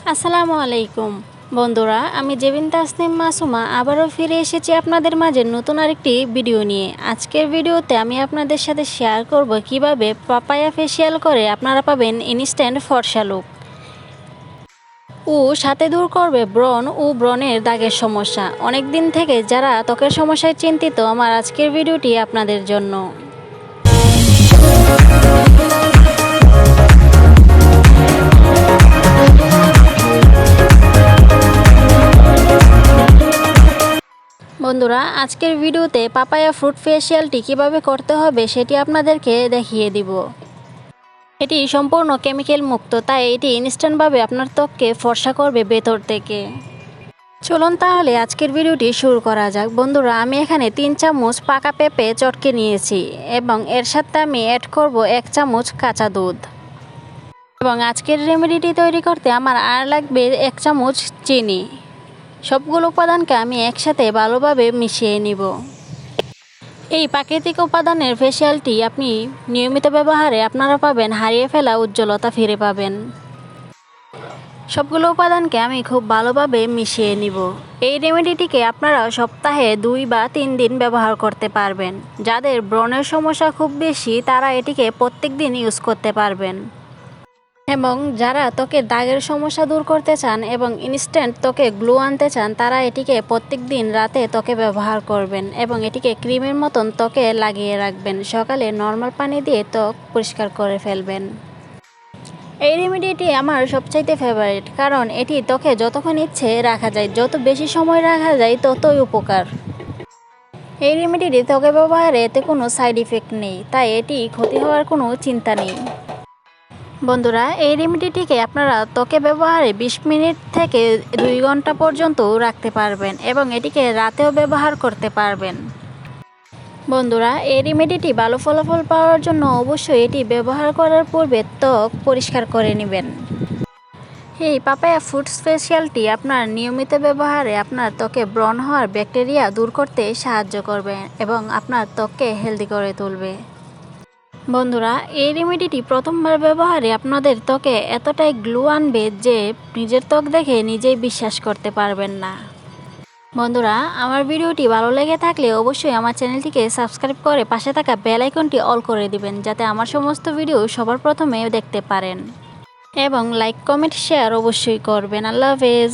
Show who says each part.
Speaker 1: আসসালামুআলাইকুম বন্ধুরা, আমি জেবিন তাসনিম মাসুমা আবারও ফিরে এসেছি আপনাদের মাঝে নতুন আরেকটি ভিডিও নিয়ে। আজকের ভিডিওতে আমি আপনাদের সাথে শেয়ার করব কিভাবে পাপায়া ফেসিয়াল করে আপনারা পাবেন ইনস্ট্যান্ট ফর্সা লুক ও সাথে দূর করবে ব্রণ ও ব্রণের দাগের সমস্যা। অনেক দিন থেকে যারা ত্বকের সমস্যায় চিন্তিত, আমার আজকের ভিডিওটি আপনাদের জন্য। বন্ধুরা, আজকের ভিডিওতে পাপায়া ফ্রুট ফেসিয়ালটি কিভাবে করতে হবে সেটি আপনাদেরকে দেখিয়ে দিব। এটি সম্পূর্ণ কেমিক্যাল মুক্ত, তাই এটি ইনস্ট্যান্টভাবে আপনার ত্বককে ফর্সা করবে ভেতর থেকে। চলুন তাহলে আজকের ভিডিওটি শুরু করা যাক। বন্ধুরা, আমি এখানে 3 চামচ পাকা পেঁপে চটকে নিয়েছি এবং এর সাথে আমি অ্যাড করব 1 চামচ কাঁচা দুধ। এবং আজকের রেমেডিটি তৈরি করতে আমার আর লাগবে 1 চামচ চিনি। সবগুলো উপাদানকে আমি একসাথে ভালোভাবে মিশিয়ে নিব। এই প্রাকৃতিক উপাদানের ফেসিয়ালটি আপনি নিয়মিত ব্যবহারে আপনারা পাবেন হারিয়ে ফেলা উজ্জ্বলতা ফিরে পাবেন। সবগুলো উপাদানকে আমি খুব ভালোভাবে মিশিয়ে নিব। এই রেমেডিটিকে আপনারা সপ্তাহে 2 বা 3 দিন ব্যবহার করতে পারবেন। যাদের ব্রণের সমস্যা খুব বেশি তারা এটিকে প্রত্যেক দিন ইউজ করতে পারবেন। এবং যারা ত্বকের দাগের সমস্যা দূর করতে চান এবং ইনস্ট্যান্ট ত্বকে গ্লো আনতে চান তারা এটিকে প্রত্যেক দিন রাতে ত্বকে ব্যবহার করবেন এবং এটিকে ক্রিমের মতন ত্বকে লাগিয়ে রাখবেন। সকালে নর্মাল পানি দিয়ে ত্বক পরিষ্কার করে ফেলবেন। এই রেমেডিটি আমার সবচাইতে ফেভারিট, কারণ এটি ত্বকে যতক্ষণ ইচ্ছে রাখা যায়, যত বেশি সময় রাখা যায় ততই উপকার। এই রেমেডিটি ত্বকে ব্যবহারে এতে কোনো সাইড ইফেক্ট নেই, তাই এটি ক্ষতি হওয়ার কোনো চিন্তা নেই। বন্ধুরা, এই রেমেডিটিকে আপনারা ত্বকে ব্যবহারে 20 মিনিট থেকে 2 ঘন্টা পর্যন্ত রাখতে পারবেন এবং এটিকে রাতেও ব্যবহার করতে পারবেন। বন্ধুরা, এই রেমেডিটি ভালো ফলাফল পাওয়ার জন্য অবশ্যই এটি ব্যবহার করার পূর্বে ত্বক পরিষ্কার করে নেবেন। এই পাপায়া ফ্রুট ফেসিয়ালটি আপনার নিয়মিত ব্যবহারে আপনার ত্বকে ব্রণ হওয়ার ব্যাকটেরিয়া দূর করতে সাহায্য করবে এবং আপনার ত্বককে হেলদি করে তুলবে। বন্ধুরা, এই রেমেডিটি প্রথমবার ব্যবহারে আপনাদের ত্বকে এতটাই গ্লো আনবে যে নিজের ত্বক দেখে নিজেই বিশ্বাস করতে পারবেন না। বন্ধুরা, আমার ভিডিওটি ভালো লেগে থাকলে অবশ্যই আমার চ্যানেলটিকে সাবস্ক্রাইব করে পাশে থাকা বেল আইকনটি অল করে দিবেন, যাতে আমার সমস্ত ভিডিও সবার প্রথমে দেখতে পারেন। এবং লাইক, কমেন্ট, শেয়ার অবশ্যই করবেন। আল্লাহ হাফেজ।